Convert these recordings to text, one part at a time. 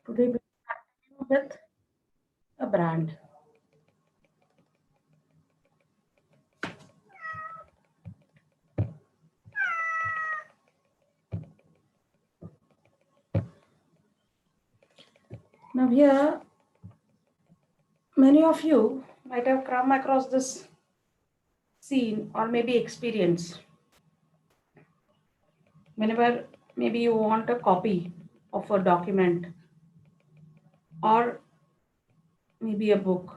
Today we continue with a brand. Now here, many of you might have come across this scene or maybe experience. Whenever maybe you want a copy of a document or maybe a book,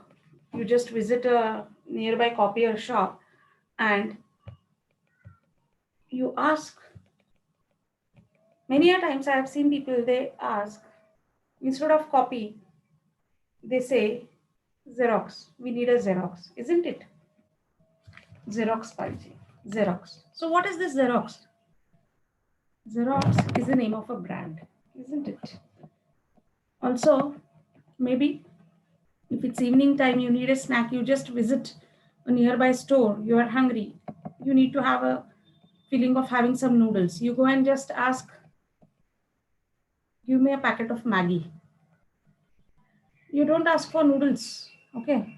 you just visit a nearby copier shop and you ask. Many a times I have seen people, they ask, instead of copy, they say Xerox. We need a Xerox, isn't it? Xerox 5G. Xerox. So what is this Xerox? Xerox is the name of a brand, isn't it? Also, maybe if it's evening time, you need a snack, you just visit a nearby store, you are hungry, you need to have a feeling of having some noodles. You go and just ask, give me a packet of Maggie. You don't ask for noodles, okay?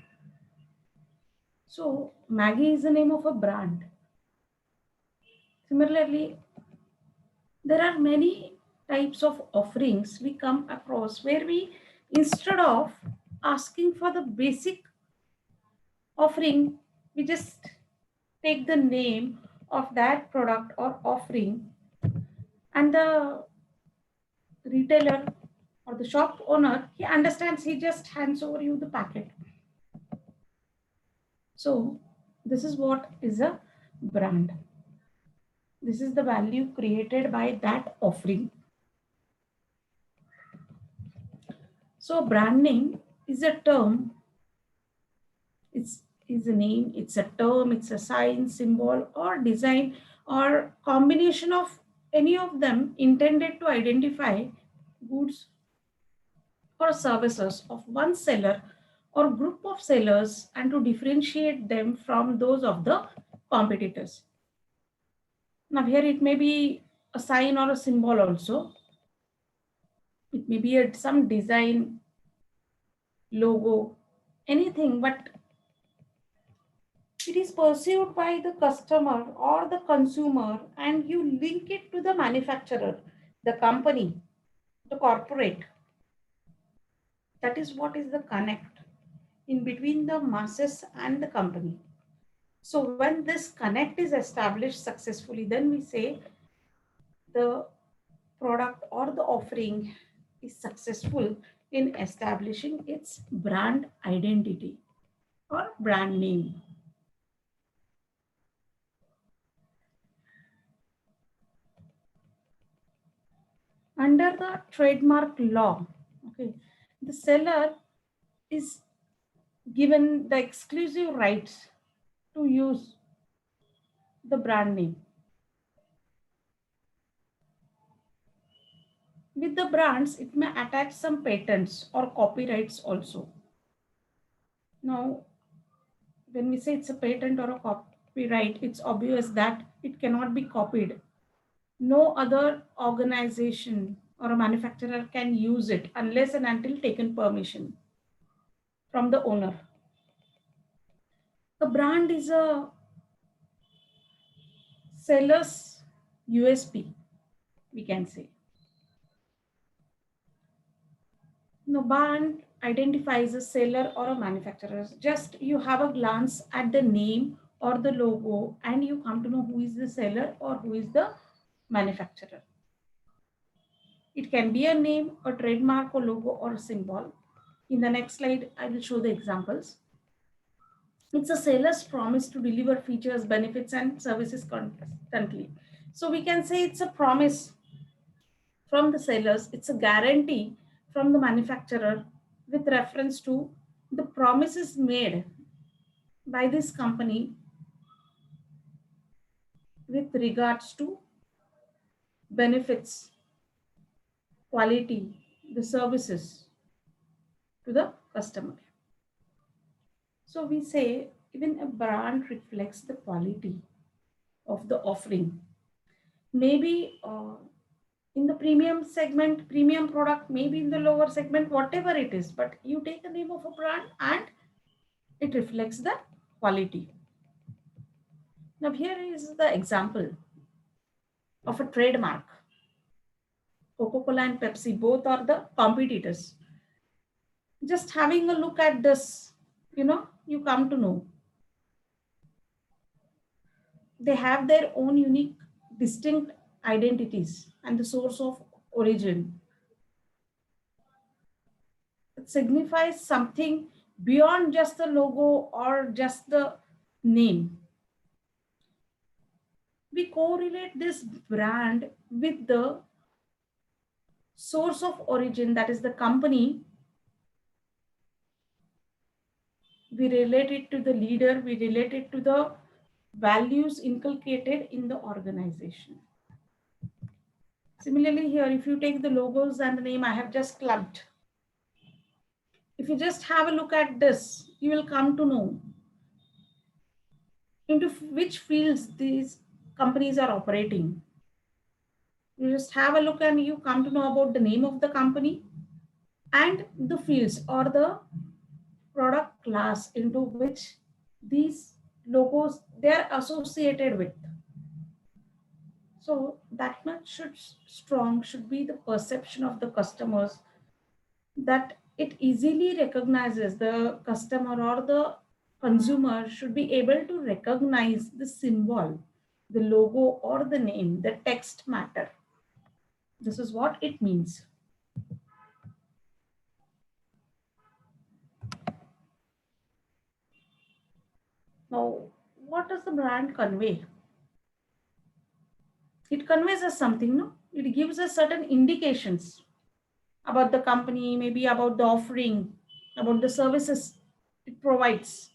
So Maggie is the name of a brand. Similarly, there are many types of offerings we come across where we, instead of asking for the basic offering, we just take the name of that product or offering, and the retailer or the shop owner, he understands, he just hands over you the packet. So this is what is a brand. This is the value created by that offering. So branding is a term, is a name, it's a term, it's a sign, symbol, or design, or combination of any of them intended to identify goods or services of one seller or group of sellers and to differentiate them from those of the competitors. Now here it may be a sign or a symbol also. It may be some design, logo, anything, but it is perceived by the customer or the consumer, and you link it to the manufacturer, the company, the corporate. That is what is the connect in between the masses and the company. So when this connect is established successfully, then we say the product or the offering is successful in establishing its brand identity or brand name. Under the trademark law, okay, the seller is given the exclusive rights to use the brand name. With the brands, it may attach some patents or copyrights also. Now, when we say it's a patent or a copyright, it's obvious that it cannot be copied. No other organization or a manufacturer can use it unless and until taken permission from the owner. A brand is a seller's USP, we can say. No brand identifies a seller or a manufacturer. Just you have a glance at the name or the logo and you come to know who is the seller or who is the manufacturer. It can be a name, a trademark, or logo, or a symbol. In the next slide, I will show the examples. It's a seller's promise to deliver features, benefits, and services constantly. So we can say it's a promise from the sellers, it's a guarantee from the manufacturer with reference to the promises made by this company with regards to benefits, quality, the services to the customer. So we say even a brand reflects the quality of the offering. Maybe in the premium segment, premium product, maybe in the lower segment, whatever it is, but you take the name of a brand and it reflects the quality. Now here is the example of a trademark. Coca-Cola and Pepsi, both are the competitors. Just having a look at this, you come to know they have their own unique, distinct identities and the source of origin. It signifies something beyond just the logo or just the name. We correlate this brand with the source of origin, that is the company. We relate it to the leader, we relate it to the values inculcated in the organization. Similarly here, if you take the logos and the name I have just clubbed, if you just have a look at this, you will come to know into which fields these companies are operating. You just have a look and you come to know about the name of the company and the fields or the product class into which these logos they are associated with. So that much should be the perception of the customers, that it easily recognizes, the customer or the consumer should be able to recognize the symbol, the logo or the name, the text matter. This is what it means. Now, what does the brand convey? It conveys us something, no? It gives us certain indications about the company, maybe about the offering, about the services it provides.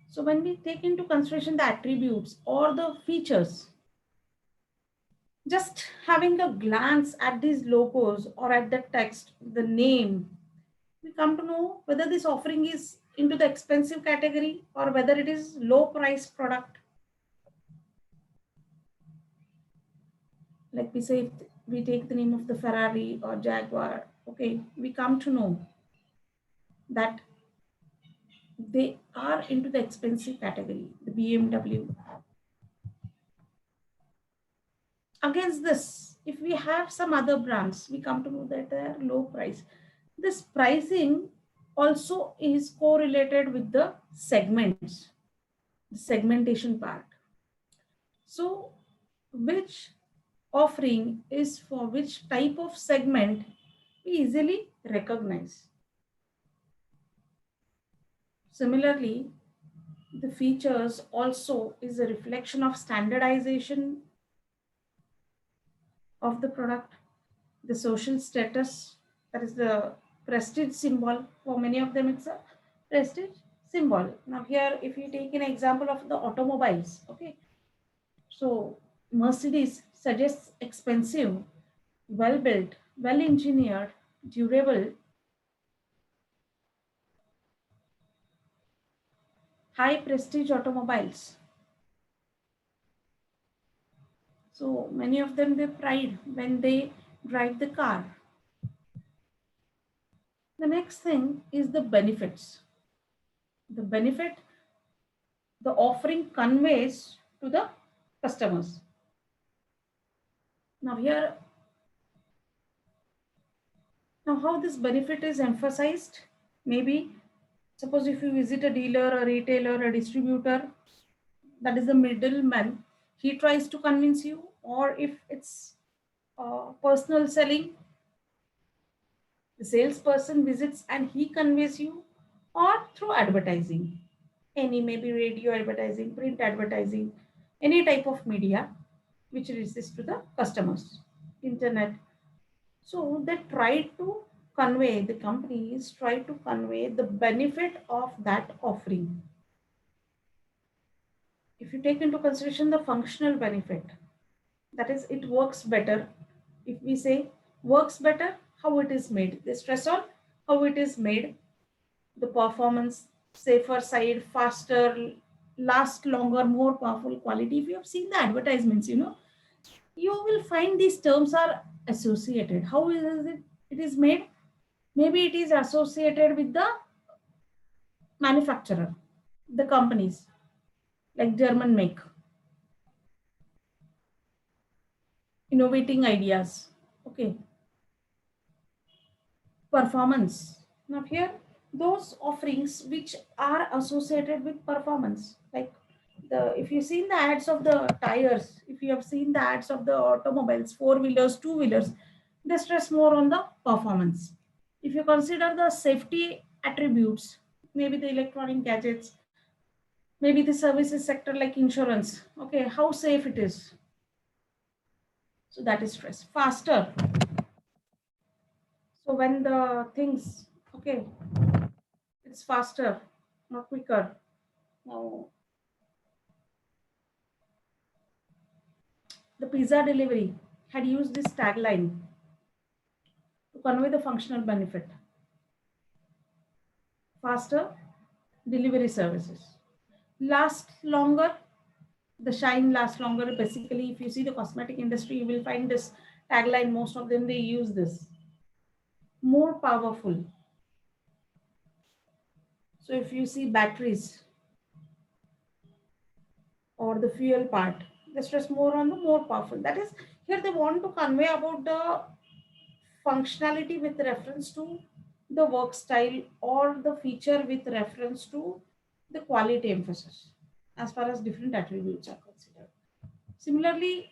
So when we take into consideration the attributes or the features, just having a glance at these logos or at the text, the name, we come to know whether this offering is into the expensive category or whether it is low price product. Like we say, if we take the name of the Ferrari or Jaguar, okay, we come to know that they are into the expensive category, the BMW. Against this, if we have some other brands, we come to know that they are low price. This pricing also is correlated with the segments, the segmentation part. So which offering is for which type of segment, we easily recognize. Similarly, the features also is a reflection of standardization of the product, the social status, that is the prestige symbol. For many of them, it's a prestige symbol. Now here, if you take an example of the automobiles, okay, so Mercedes suggests expensive, well built, well engineered, durable, high prestige automobiles. So many of them, they pride when they drive the car. The next thing is the benefits. The benefit the offering conveys to the customers. Now here, now how this benefit is emphasized? Maybe suppose if you visit a dealer, a retailer, a distributor, that is the middleman, he tries to convince you, or if it's personal selling, the salesperson visits and he conveys you, or through advertising, any maybe radio advertising, print advertising, any type of media which reaches to the customers, internet. So they try to convey, the companies try to convey the benefit of that offering. If you take into consideration the functional benefit, that is, it works better. If we say works better, how it is made, the stress on how it is made, the performance, safer side, faster, last longer, more powerful, quality. If you have seen the advertisements, you will find these terms are associated. How is it? It is made. Maybe it is associated with the manufacturer, the companies like German make, innovating ideas. Okay, performance. Now here, those offerings which are associated with performance, like if you've seen the ads of the tires, if you have seen the ads of the automobiles, four-wheelers, two-wheelers, they stress more on the performance. If you consider the safety attributes, maybe the electronic gadgets, maybe the services sector like insurance, okay, how safe it is. So that is stress. Faster. So when the things, okay, it's faster, not quicker. Now, the pizza delivery had used this tagline to convey the functional benefit. Faster delivery services. Last longer, the shine lasts longer. Basically, if you see the cosmetic industry, you will find this tagline, most of them, they use this. More powerful. So if you see batteries or the fuel part, they stress more on the more powerful. That is, here they want to convey about the functionality with reference to the work style or the feature with reference to the quality emphasis as far as different attributes are considered. Similarly,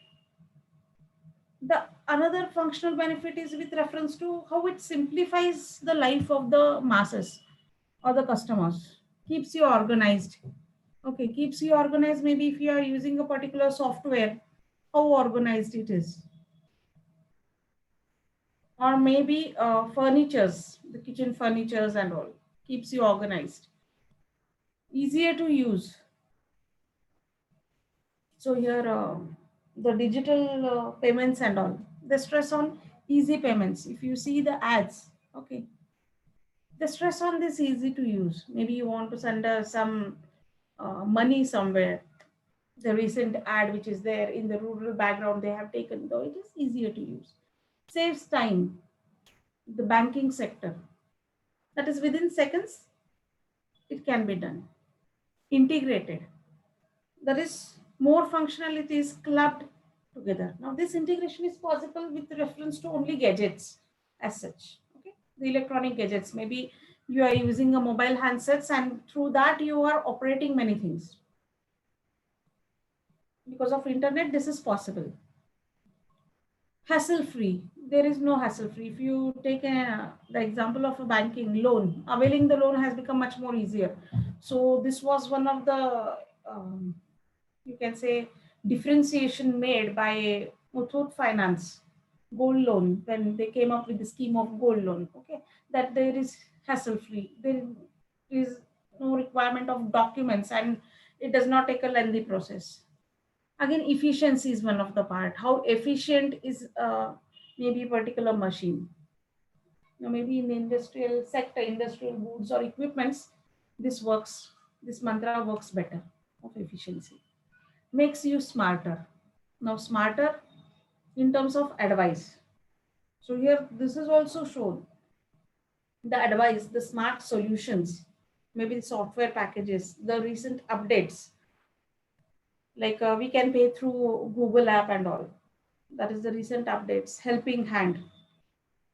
the another functional benefit is with reference to how it simplifies the life of the masses or the customers, keeps you organized. Okay, keeps you organized. Maybe if you are using a particular software, how organized it is. Or maybe furnitures, the kitchen furnitures and all, keeps you organized. Easier to use. So here, the digital payments and all, the stress on easy payments. If you see the ads, okay, the stress on this easy to use. Maybe you want to send some money somewhere. The recent ad which is there in the rural background, they have taken, though it is easier to use. Saves time. The banking sector, that is within seconds, it can be done. Integrated. There is more functionalities clubbed together. Now, this integration is possible with reference to only gadgets as such. Okay, the electronic gadgets. Maybe you are using a mobile handsets, and through that you are operating many things. Because of internet, this is possible. Hassle free. There is no hassle free. If you take the example of a banking loan, availing the loan has become much more easier. So this was one of the you can say differentiation made by Muthoot Finance gold loan when they came up with the scheme of gold loan. Okay, that there is hassle free. There is no requirement of documents, and it does not take a lengthy process. Again, efficiency is one of the part. How efficient is maybe a particular machine. Maybe in the industrial sector, industrial goods or equipments, this works. This mantra works better of efficiency. Makes you smarter. Now, smarter in terms of advice. So here, this is also shown. The advice, the smart solutions, maybe the software packages, the recent updates, like we can pay through Google app and all. That is the recent updates. Helping hand.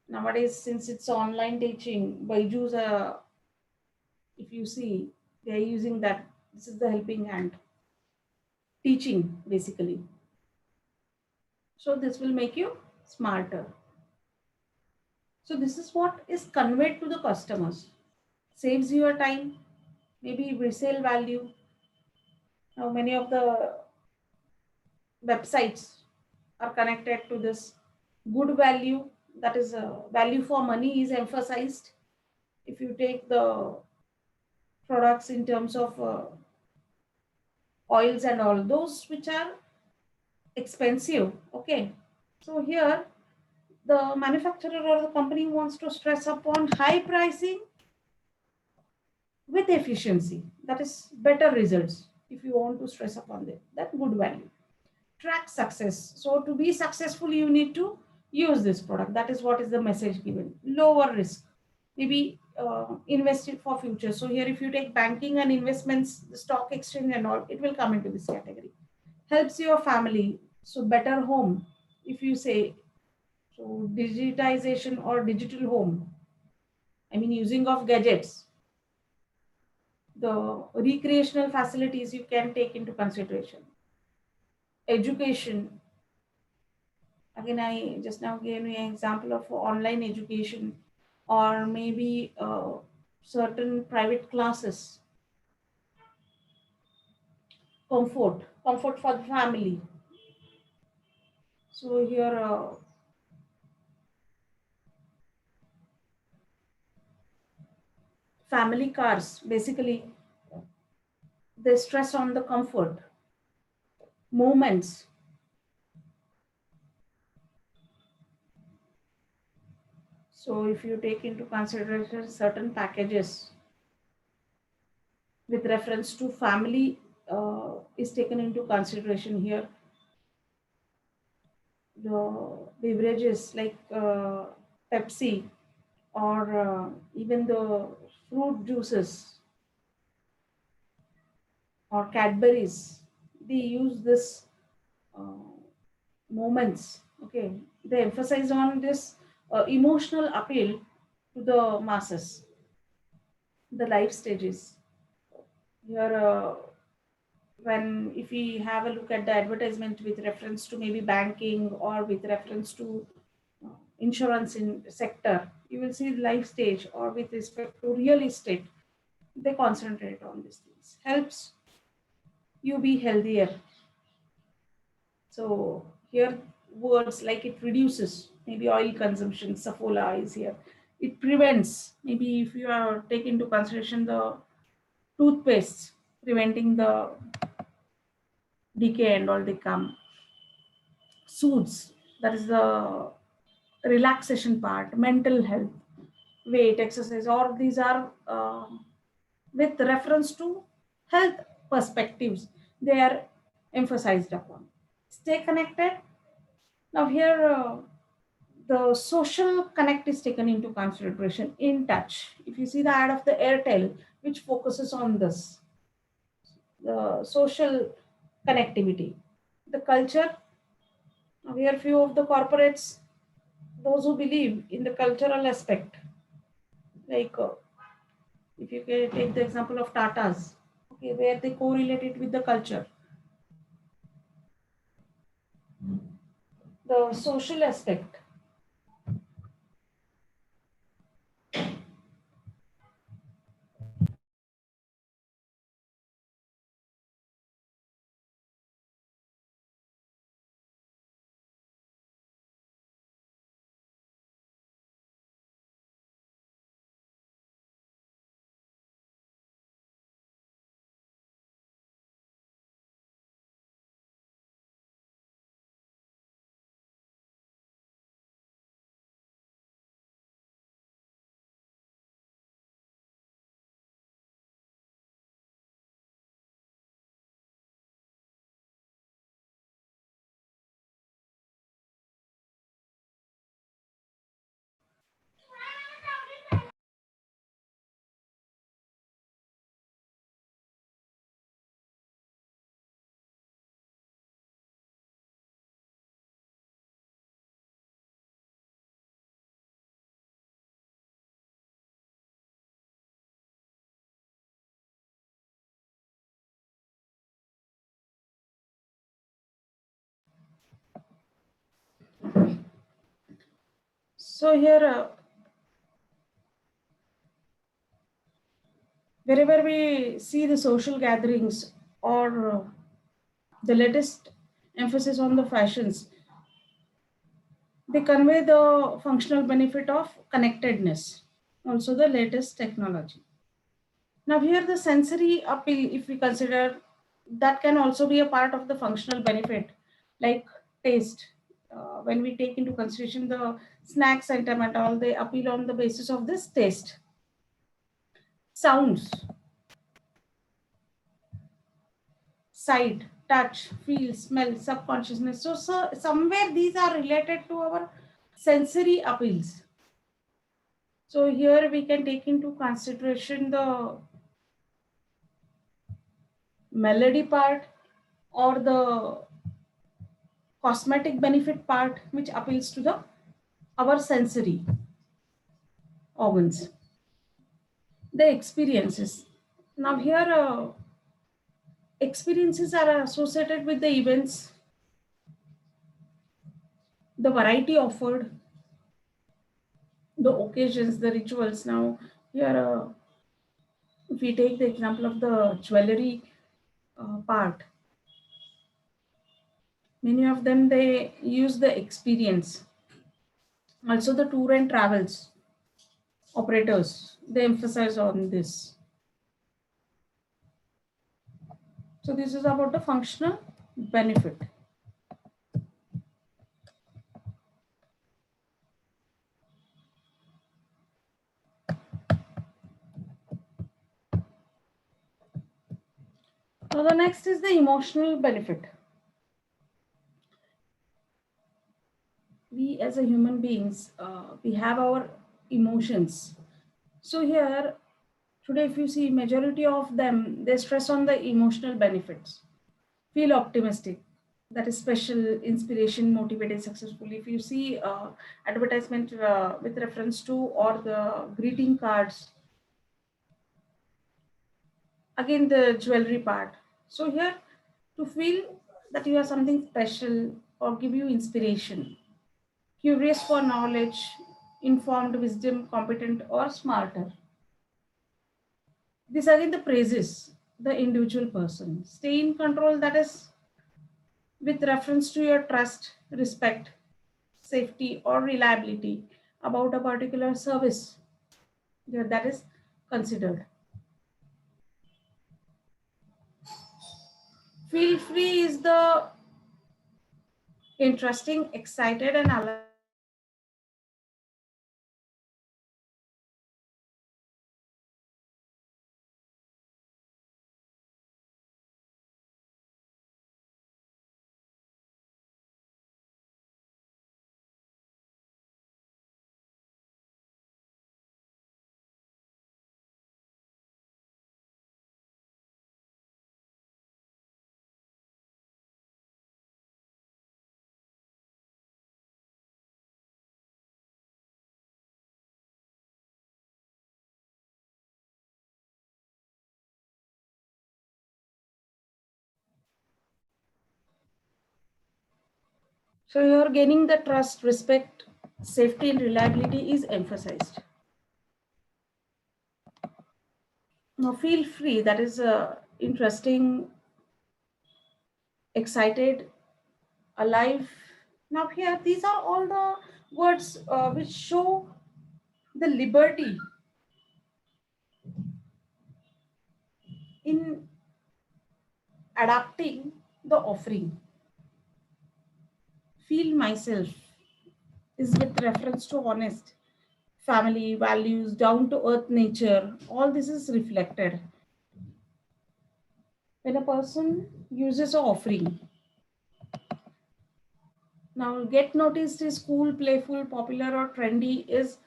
Nowadays, since it's online teaching, Byju's, if you see, they are using that. This is the helping hand. Teaching, basically. So this will make you smarter. So this is what is conveyed to the customers. Saves your time, maybe resale value. Now many of the websites are connected to this. Good value, that is value for money is emphasized. If you take the products in terms of oils and all those which are expensive, okay. So here the manufacturer or the company wants to stress upon high pricing with efficiency, that is better results. if you want to stress upon them, that good value. Track success. So to be successful, you need to use this product. That is what is the message given. Lower risk, maybe invest it for future. So here, if you take banking and investments, the stock exchange and all, it will come into this category. Helps your family, so better home. If you say so, digitization or digital home, I mean using of gadgets, the recreational facilities you can take into consideration. Education, again, I just now gave you an example of online education, or maybe certain private classes. Comfort for the family. So here, family cars, basically, they stress on the comfort, moments. So if you take into consideration certain packages with reference to family is taken into consideration here. The beverages like Pepsi, or even the fruit juices or Cadbury's, they use this uh, moments. Okay, they emphasize on this emotional appeal to the masses, the life stages. Here, when if we have a look at the advertisement with reference to maybe banking or with reference to insurance in sector, you will see life stage, or with respect to real estate, they concentrate on these things. Helps you be healthier. So here words like it reduces maybe oil consumption, Saffola is here. It prevents, maybe if you are take into consideration the toothpaste, preventing the decay and all they come. Soothes, that is the relaxation part, mental health, weight, exercise, all these are with reference to health perspectives. They are emphasized upon. Stay connected. Now here, the social connect is taken into consideration. In touch. If you see the ad of the Airtel, which focuses on this, the social connectivity, the culture. Now here, few of the corporates, those who believe in the cultural aspect, like if you can take the example of Tatas, okay, where they correlate it with the culture, the social aspect. So here, wherever we see the social gatherings, or the latest emphasis on the fashions, they convey the functional benefit of connectedness, also the latest technology. Now here, the sensory appeal, if we consider, that can also be a part of the functional benefit, like taste. When we take into consideration the snacks item and all, they appeal on the basis of this taste. Sounds, sight, touch, feel, smell, subconsciousness. So somewhere these are related to our sensory appeals. So here we can take into consideration the melody part or the cosmetic benefit part, which appeals to the our sensory organs. The experiences. Now here experiences are associated with the events, the variety offered, the occasions, the rituals. Now here if we take the example of the jewelry part, many of them they use the experience. Also the tour and travels operators, they emphasize on this. So this is about the functional benefit. So the next is the emotional benefit. We as a human beings, we have our emotions. So here today, if you see majority of them, they stress on the emotional benefits. Feel optimistic, that is special, inspiration, motivated, successful. If you see advertisement with reference to or the greeting cards, again the jewelry part. So here to feel that you are something special or give you inspiration, curious for knowledge, informed wisdom, competent or smarter. These are in the praises the individual person. Stay in control, that is with reference to your trust, respect, safety, or reliability about a particular service. Yeah, that is considered. Feel free is the interesting, excited, and alive. So you're gaining the trust, respect, safety, and reliability is emphasized. Now feel free, that is interesting, excited, alive. Now here, these are all the words which show the liberty in adapting the offering. Feel myself is with reference to honest, family, values, down to earth nature. All this is reflected. When a person uses an offering, now get noticed is cool, playful, popular, or trendy is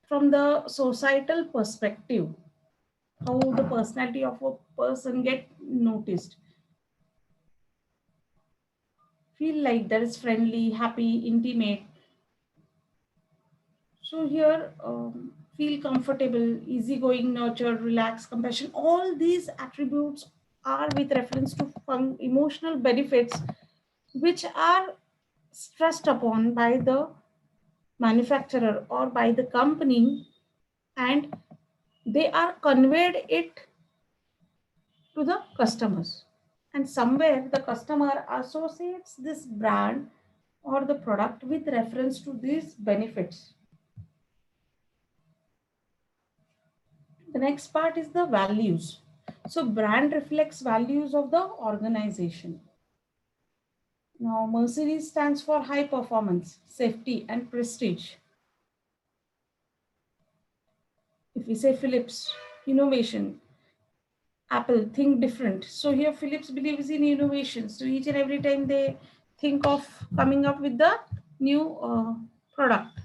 from the societal perspective. How the personality of a person get noticed. Feel like that is friendly, happy, intimate. So here, feel comfortable, easygoing, nurtured, relaxed, compassion. All these attributes are with reference to emotional benefits, which are stressed upon by the manufacturer or by the company, and they are conveyed it to the customers. And somewhere the customer associates this brand or the product with reference to these benefits. The next part is the values. So brand reflects values of the organization. Now Mercedes stands for high performance, safety and prestige. If we say Philips, innovation. Apple think different. So here Philips believes in innovation. So each and every time they think of coming up with the new product.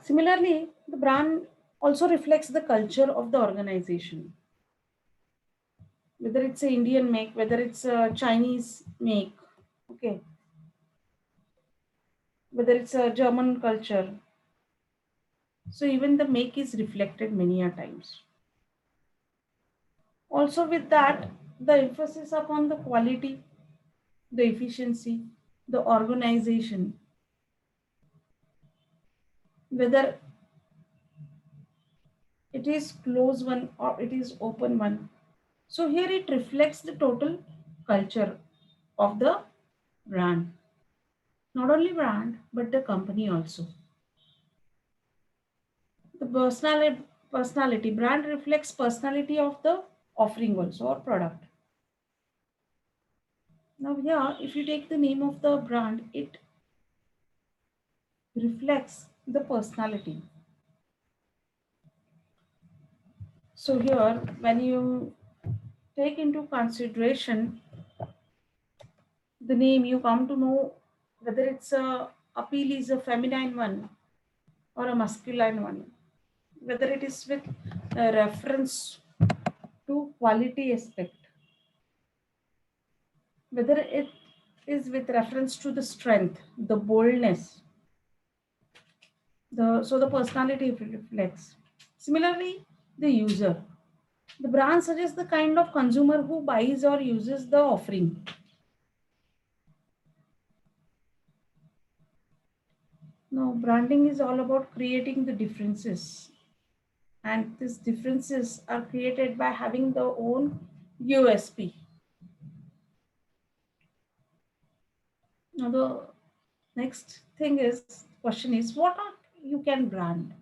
Similarly, the brand also reflects the culture of the organization. Whether it's a Indian make, whether it's a Chinese make, okay, whether it's a German culture. So even the make is reflected many a times. Also with that, the emphasis upon the quality, the efficiency, the organization, whether it is closed one or it is open one. So here it reflects the total culture of the brand. Not only brand, but the company also. The personality brand reflects personality of the offering also or product. Now here, if you take the name of the brand, it reflects the personality. So here, when you take into consideration the name, you come to know whether it's a appeal is a feminine one or a masculine one, whether it is with a reference to quality aspect, whether it is with reference to the strength, the boldness, the personality reflects. Similarly, the user. The brand suggests the kind of consumer who buys or uses the offering. Now, branding is all about creating the differences, and these differences are created by having their own USP. Now, the next thing is question is what are you can brand?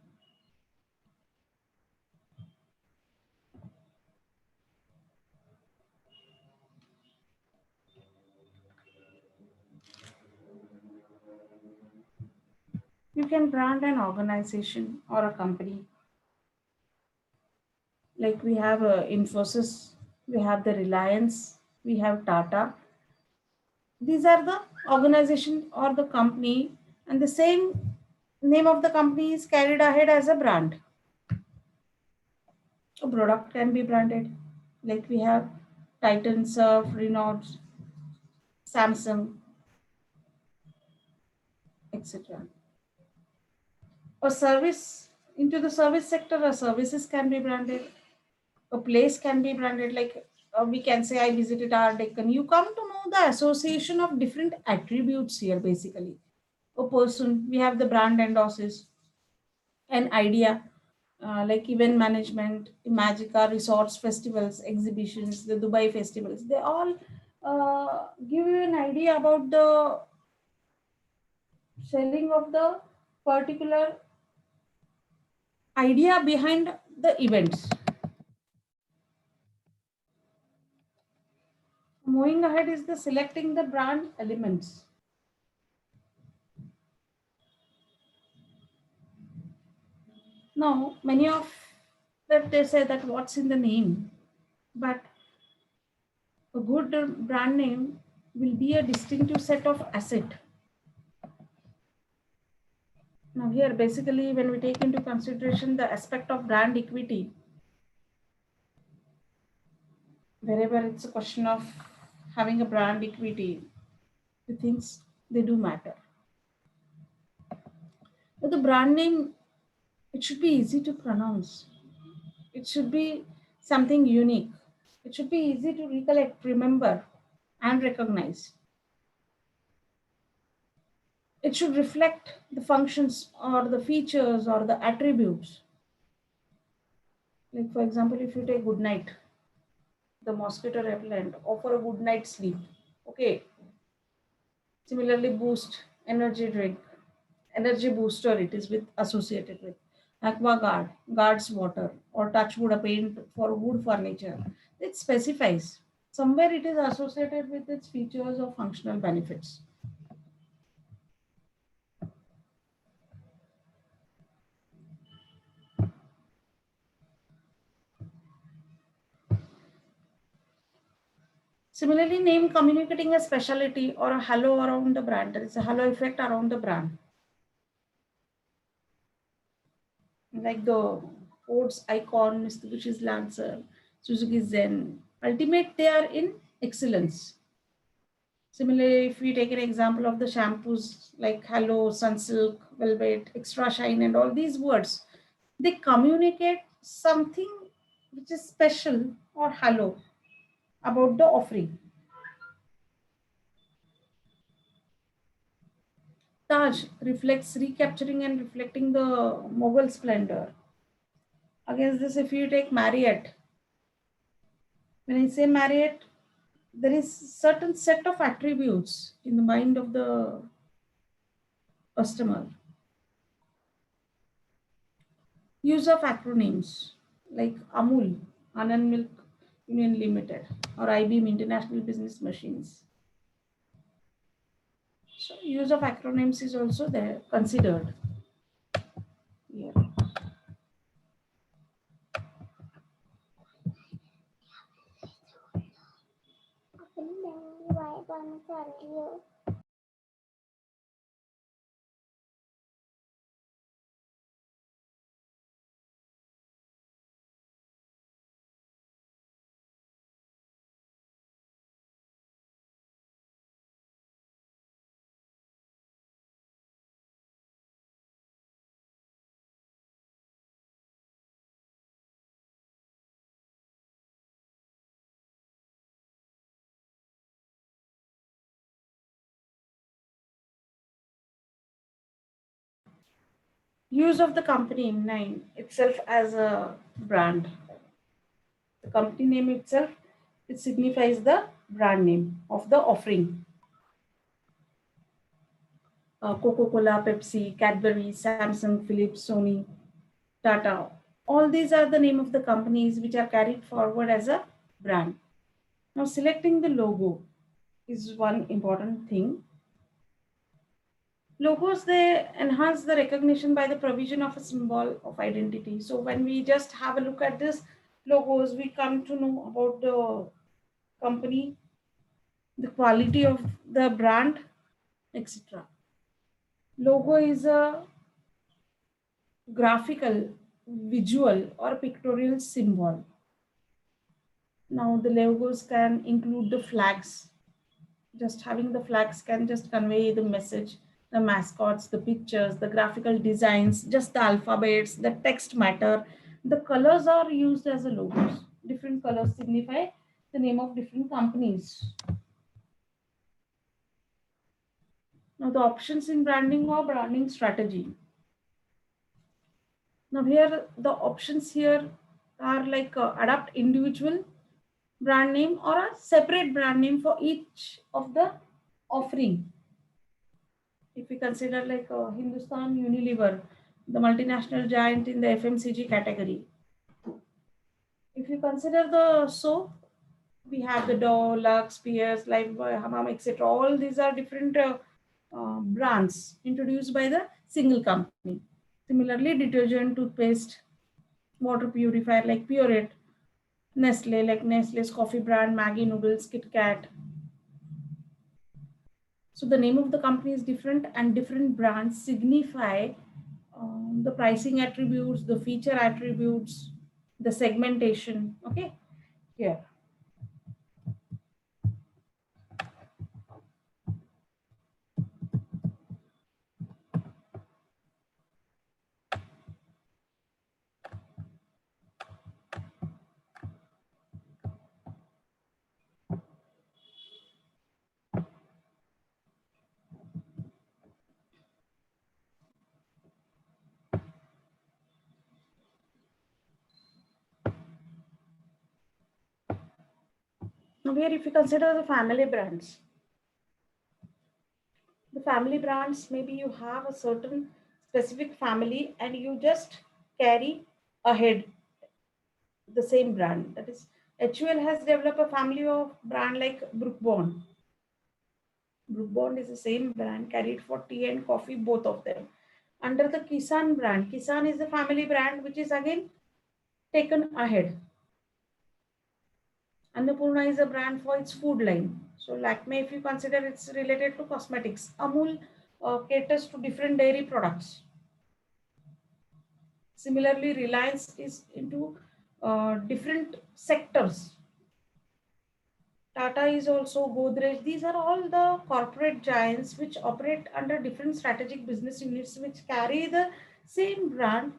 You can brand an organization or a company. Like we have Infosys, we have the Reliance, we have Tata. These are the organization or the company, and the same name of the company is carried ahead as a brand. A product can be branded. Like we have Titan, Surf, Renault, Samsung, etc. A service into the service sector, a services can be branded. A place can be branded. Like we can say, I visited our Deccan. You come to know the association of different attributes here. Basically, a person. We have the brand endorses an idea. Like event management, Magica, resorts, festivals, exhibitions, the Dubai festivals, they all give you an idea about the selling of the particular idea behind the events. Moving ahead is the selecting the brand elements. Now, many of that they say that what's in the name, but a good brand name will be a distinctive set of asset. Now, here basically, when we take into consideration the aspect of brand equity, Wherever it's a question of having a brand equity, the things they do matter. But the brand name, it should be easy to pronounce. It should be something unique. It should be easy to recollect, remember, and recognize. It should reflect the functions or the features or the attributes. Like, for example, if you take good night, the mosquito repellent, offer a good night's sleep. Okay. Similarly, boost energy drink, energy booster, it is with associated with AquaGuard, guards water, or touchwood, a paint for wood furniture. It specifies somewhere it is associated with its features or functional benefits. Similarly, name communicating a specialty or a halo around the brand. There is a halo effect around the brand. Like the Ford's Icon, Mitsubishi's Lancer, Suzuki Zen. Ultimate, they are in excellence. Similarly, if we take an example of the shampoos like Hello, Sunsilk, Velvet, Extra Shine, and all these words, they communicate something which is special or hello about the offering. Taj reflects recapturing and reflecting the Mughal splendor. Against this, if you take Marriott, when I say Marriott, there is certain set of attributes in the mind of the customer. Use of acronyms like Amul, Anand Milk Union Limited, or IBM International Business Machines. So use of acronyms is also there considered here. Use of the company name itself as a brand. The company name itself, it signifies the brand name of the offering. Coca-Cola, Pepsi, Cadbury, Samsung, Philips, Sony, Tata. All these are the name of the companies which are carried forward as a brand. Now, selecting the logo is one important thing. Logos, they enhance the recognition by the provision of a symbol of identity. So when we just have a look at this logos, we come to know about the company, the quality of the brand, etc. Logo is a graphical, visual, or pictorial symbol. Now the logos can include the flags. Just having the flags can just convey the message, the mascots, the pictures, the graphical designs, just the alphabets, the text matter. The colors are used as a logos. Different colors signify the name of different companies. Now the options in branding or branding strategy. Now here the options here are like adapt individual brand name or a separate brand name for each of the offering. If we consider like Hindustan Unilever, the multinational giant in the FMCG category. If you consider the soap, we have the Dove, Lux, Pierce, Lifebuoy, Hamam, etc. All these are different brands introduced by the single company. Similarly, detergent, toothpaste, water purifier like Pureit, Nestle like Nestle's coffee brand, Maggie noodles, Kit Kat. So the name of the company is different and different brands signify the pricing attributes, the feature attributes, the segmentation. Okay, here. Here, if you consider the family brands, maybe you have a certain specific family and you just carry ahead the same brand. That is, HUL has developed a family of brand like Brook Bond. Brook Bond is the same brand carried for tea and coffee, both of them. Under the Kisan brand, Kisan is the family brand which is again taken ahead. Annapurna is a brand for its food line. So Lakme, if you consider, it's related to cosmetics. Amul caters to different dairy products. Similarly, Reliance is into different sectors. Tata is also Godrej. These are all the corporate giants which operate under different strategic business units which carry the same brand.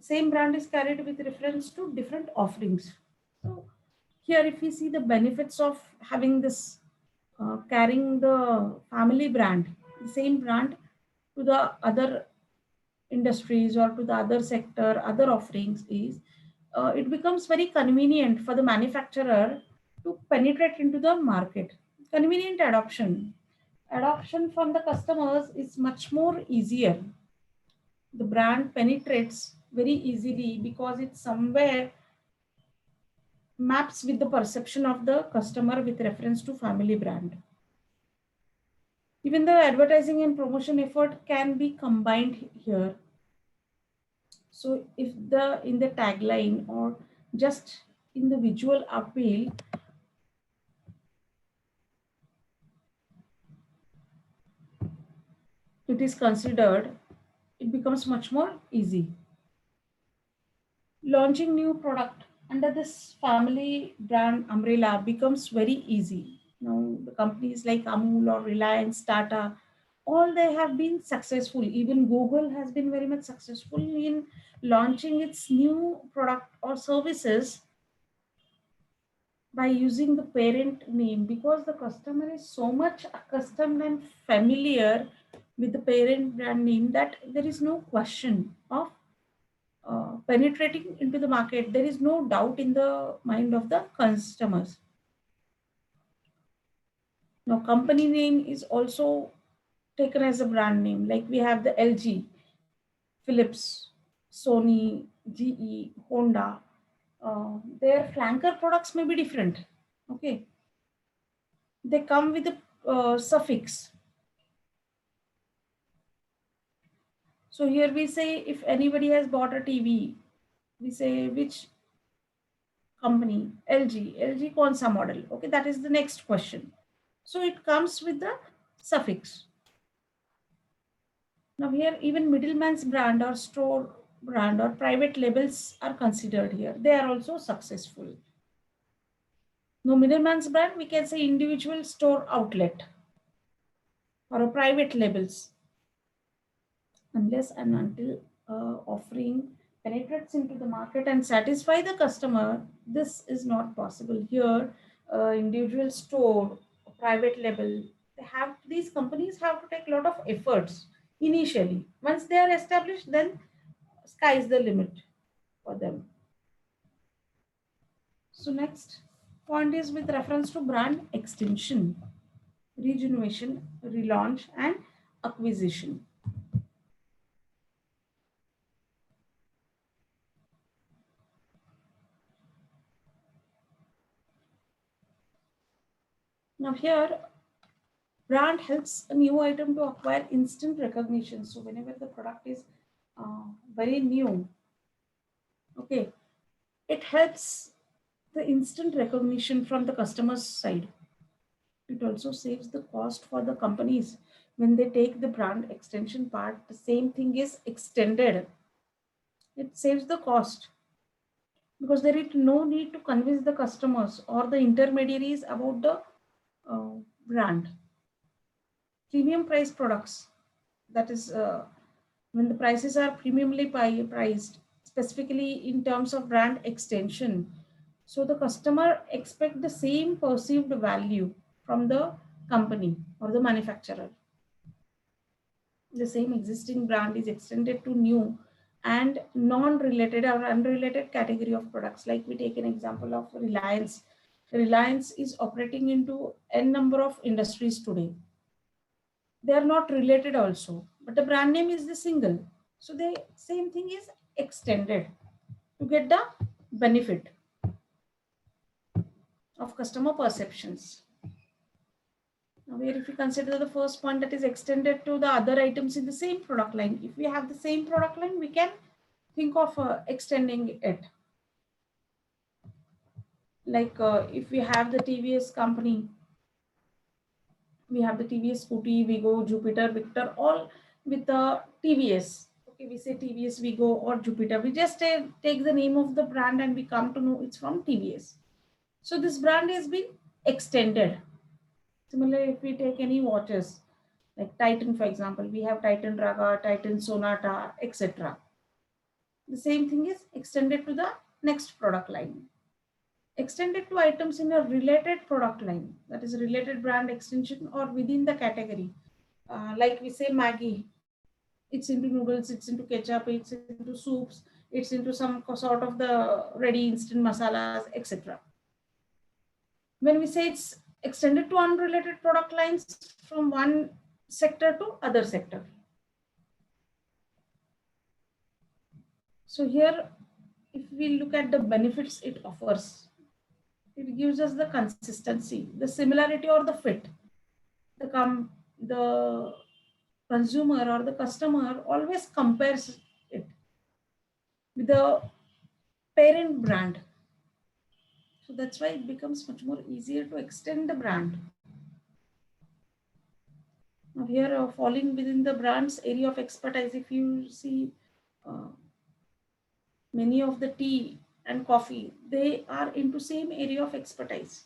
Same brand is carried with reference to different offerings. So here, if we see the benefits of having this, carrying the family brand, the same brand to the other industries or to the other sector, other offerings is, it becomes very convenient for the manufacturer to penetrate into the market. Convenient adoption. Adoption from the customers is much more easier. The brand penetrates very easily because it's somewhere maps with the perception of the customer with reference to family brand. Even the advertising and promotion effort can be combined here. So if the in the tagline or just in the visual appeal, it is considered, it becomes much more easy. Launching new product under this family brand umbrella becomes very easy. Now the companies like Amul or Reliance, Tata, all they have been successful. Even Google has been very much successful in launching its new product or services by using the parent name, because the customer is so much accustomed and familiar with the parent brand name that there is no question of penetrating into the market. There is no doubt in the mind of the customers. Now, company name is also taken as a brand name. Like we have the LG, Philips, Sony, GE, Honda. Their flanker products may be different. Okay, they come with a suffix. So here we say if anybody has bought a TV, we say which company, LG, LG Konsa model. Okay, that is the next question. So it comes with the suffix. Now here even middleman's brand or store brand or private labels are considered here. They are also successful. Now middleman's brand, we can say individual store outlet or a private labels. Unless and until offering penetrates into the market and satisfy the customer, this is not possible. Here, individual store, private label, these companies have to take a lot of efforts initially. Once they are established, then sky is the limit for them. So next point is with reference to brand extension, regeneration, relaunch, and acquisition. Now here, brand helps a new item to acquire instant recognition. So whenever the product is very new, okay, it helps the instant recognition from the customer's side. It also saves the cost for the companies when they take the brand extension part. The same thing is extended. It saves the cost because there is no need to convince the customers or the intermediaries about the brand. Premium price products, that is when the prices are premiumly priced, specifically in terms of brand extension. So the customer expect the same perceived value from the company or the manufacturer. The same existing brand is extended to new and non-related or unrelated category of products. Like we take an example of Reliance. Reliance is operating into n number of industries today. They are not related also, but the brand name is the single. So the same thing is extended to get the benefit of customer perceptions. Now here, if we consider the first point, that is extended to the other items in the same product line. If we have the same product line, we can think of extending it. Like if we have the TVS company, we have the TVS Scooty, Vigo, Jupiter, Victor, all with the TVS. Okay, we say TVS, Vigo, or Jupiter. We just take the name of the brand and we come to know it's from TVS. So this brand has been extended. Similarly, if we take any watches, like Titan, for example, we have Titan Raga, Titan Sonata, etc. The same thing is extended to the next product line. Extended to items in a related product line, that is a related brand extension or within the category. Like we say Maggi, it's into noodles, it's into ketchup, it's into soups, it's into some sort of the ready instant masalas, etc. When we say it's extended to unrelated product lines from one sector to other sector. So here, if we look at the benefits it offers, it gives us the consistency, the similarity or the fit. The consumer or the customer always compares it with the parent brand. So that's why it becomes much more easier to extend the brand. Now here, falling within the brand's area of expertise, if you see uh, many of the tea and coffee, they are into same area of expertise.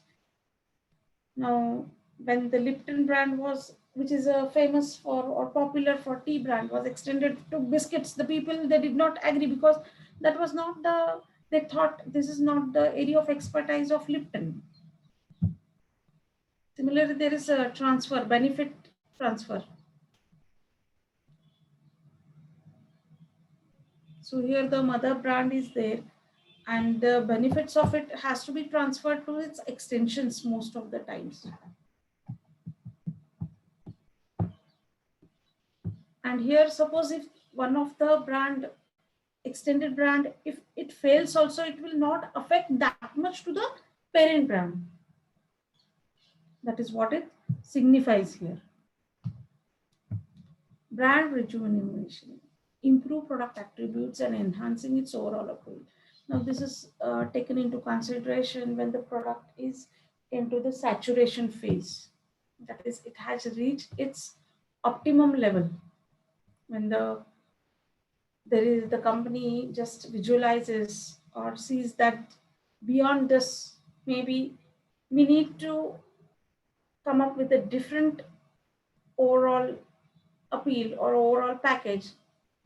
Now, when the Lipton brand was, which is famous for or popular for tea brand, was extended to biscuits, the people, they did not agree because that was not the, they thought this is not the area of expertise of Lipton. Similarly, there is a transfer, benefit transfer. So here the mother brand is there and the benefits of it has to be transferred to its extensions most of the times. And here, suppose if one of the brand, extended brand, if it fails also, it will not affect that much to the parent brand. That is what it signifies here. Brand rejuvenation, improve product attributes and enhancing its overall appeal. Now this is taken into consideration when the product is into the saturation phase. That is, it has reached its optimum level. When the company just visualizes or sees that beyond this, maybe we need to come up with a different overall appeal or overall package.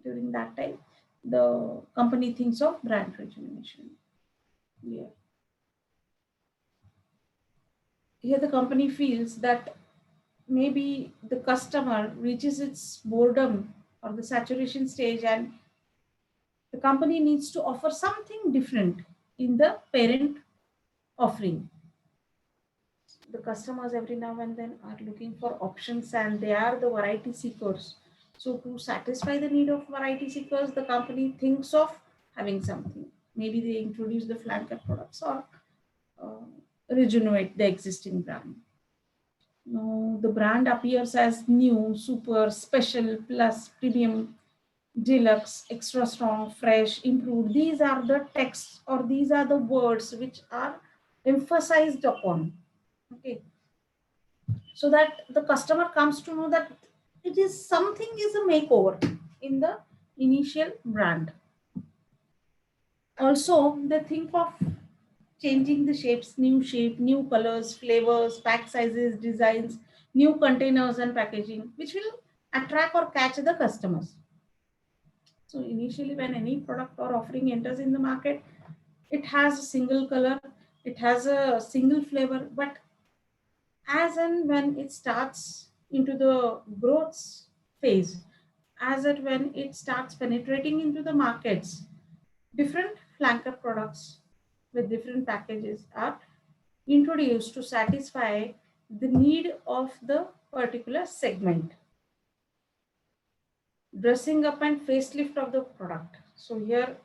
During that time, the company thinks of brand rejuvenation. Yeah. Here the company feels that maybe the customer reaches its boredom or the saturation stage and the company needs to offer something different in the parent offering. The customers every now and then are looking for options and they are the variety seekers. So to satisfy the need of variety seekers, the company thinks of having something. Maybe they introduce the flanker products or uh, regenerate the existing brand. Now, the brand appears as new, super, special, plus, premium, deluxe, extra strong, fresh, improved. These are the texts or these are the words which are emphasized upon. Okay, so that the customer comes to know that it is something is a makeover in the initial brand. Also, they think of changing the shapes, new shape, new colors, flavors, pack sizes, designs, new containers and packaging, which will attract or catch the customers. So initially, when any product or offering enters in the market, it has a single color, it has a single flavor, but as and when it starts into the growth phase, as and when it starts penetrating into the markets, different flanker products with different packages are introduced to satisfy the need of the particular segment. Dressing up and facelift of the product. So here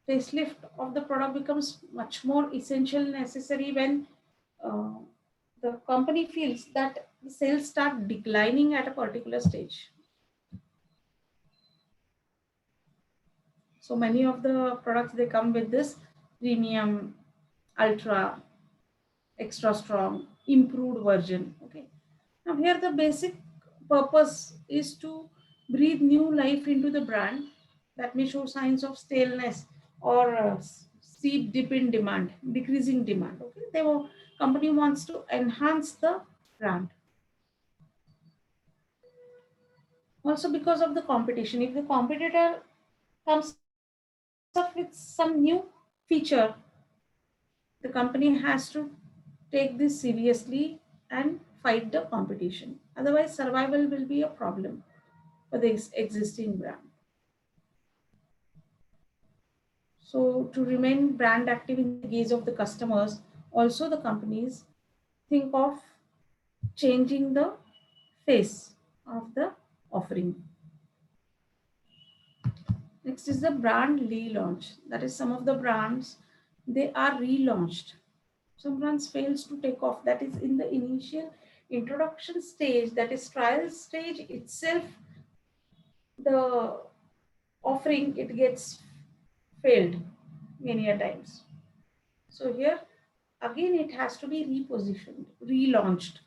facelift of the product becomes much more essential necessary when uh, the company feels that the sales start declining at a particular stage. So many of the products, they come with this premium, ultra, extra strong, improved version. Okay. Now here the basic purpose is to breathe new life into the brand that may show signs of staleness or steep dip in demand, decreasing demand. Okay. Company wants to enhance the brand. Also because of the competition. If the competitor comes up with some new feature, the company has to take this seriously and fight the competition. Otherwise, survival will be a problem for the existing brand. So, to remain brand active in the gaze of the customers, also the companies think of changing the face of the offering. Next is the brand relaunch. That is, some of the brands, they are relaunched. Some brands fails to take off. That is in the initial introduction stage, that is trial stage itself, the offering, it gets failed many a times. So here again it has to be repositioned, relaunched.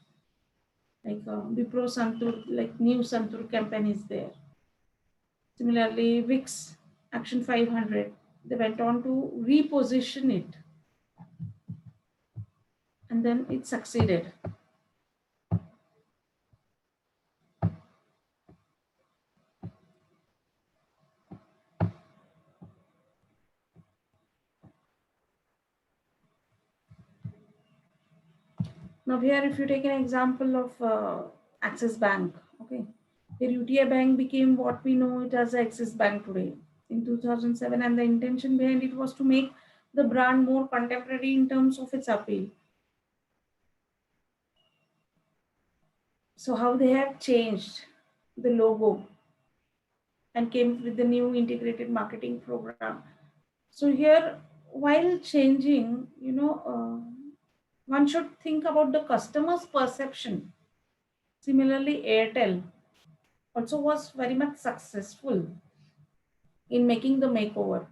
Like Wipro Santur, like new Santur campaign is there. Similarly, Wix Action 500, they went on to reposition it and then it succeeded. Now here, if you take an example of Axis Bank, okay, here UTI Bank became what we know it as Axis Bank today in 2007, and the intention behind it was to make the brand more contemporary in terms of its appeal. So how they have changed the logo and came with the new integrated marketing program. So here, while changing, one should think about the customer's perception. Similarly, Airtel also was very much successful in making the makeover.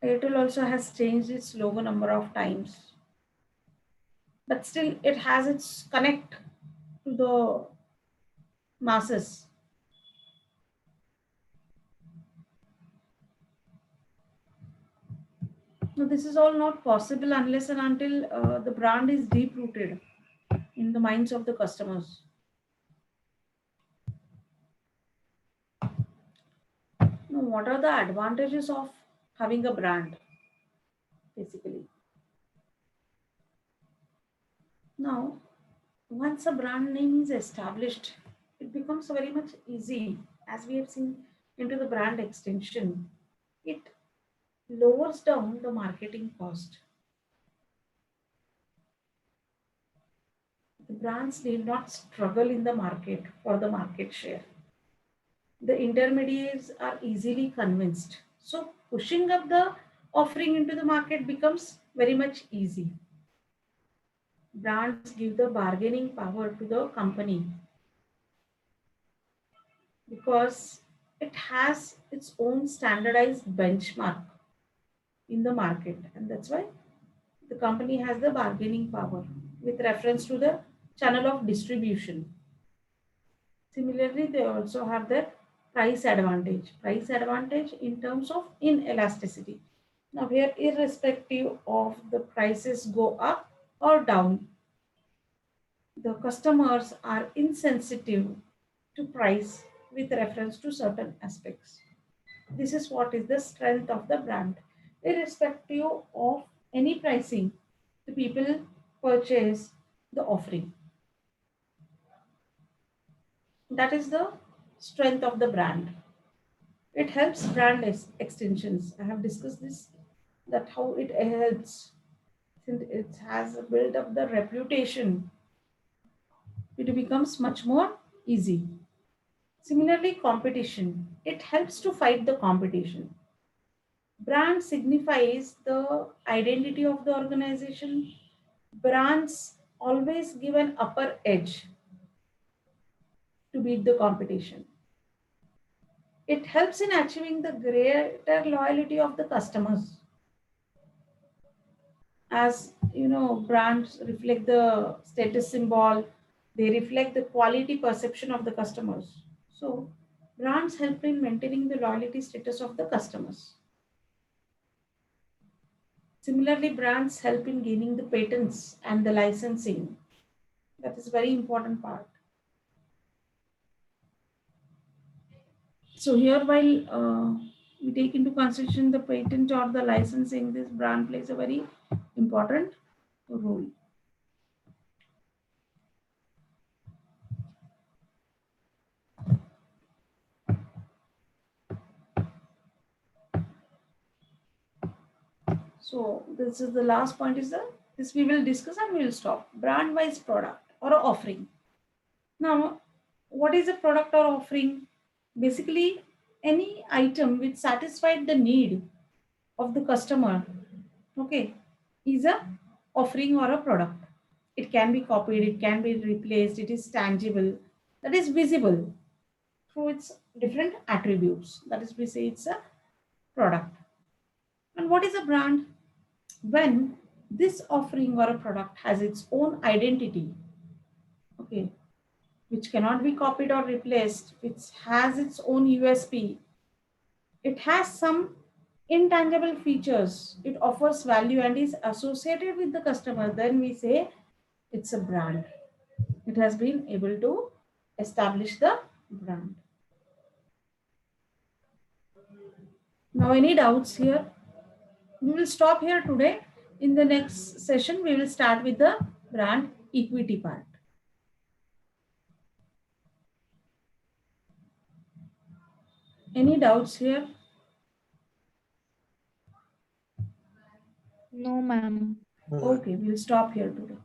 Airtel also has changed its logo number of times, but still it has its connect to the masses. Now, this is all not possible unless and until the brand is deep rooted in the minds of the customers. Now, what are the advantages of having a brand, basically? Now, once a brand name is established, it becomes very much easy, as we have seen into the brand extension. It lowers down the marketing cost. The brands need not struggle in the market for the market share. The intermediaries are easily convinced. So pushing up the offering into the market becomes very much easy. Brands give the bargaining power to the company because it has its own standardized benchmark in the market, and that's why the company has the bargaining power with reference to the channel of distribution. Similarly, they also have their price advantage in terms of inelasticity. Now here, irrespective of the prices go up or down, the customers are insensitive to price with reference to certain aspects. This is what is the strength of the brand. Irrespective of any pricing, the people purchase the offering. That is the strength of the brand. It helps brand extensions. I have discussed this That how it helps. Since it has built up the reputation, it becomes much more easy. Similarly, competition. It helps to fight the competition. Brand signifies the identity of the organization. Brands always give an upper edge to beat the competition. It helps in achieving the greater loyalty of the customers. As you know, brands reflect the status symbol, they reflect the quality perception of the customers. So, brands help in maintaining the loyalty status of the customers. Similarly, brands help in gaining the patents and the licensing. That is very important part. So here, while we take into consideration the patent or the licensing, this brand plays a very important role. So this is the last point is the this we will discuss and we will stop. Brand wise product or offering. Now, what is a product or offering? Basically, any item which satisfied the need of the customer, okay, is a offering or a product. It can be copied, it can be replaced, it is tangible, that is visible through its different attributes. That is, we say it's a product. And what is a brand? When this offering or a product has its own identity, okay, which cannot be copied or replaced, which has its own USP, it has some intangible features, it offers value and is associated with the customer, then we say it's a brand. It has been able to establish the brand. Now, any doubts here? We will stop here today. In the next session, we will start with the brand equity part. Any doubts here? No, ma'am. Okay, we'll stop here today.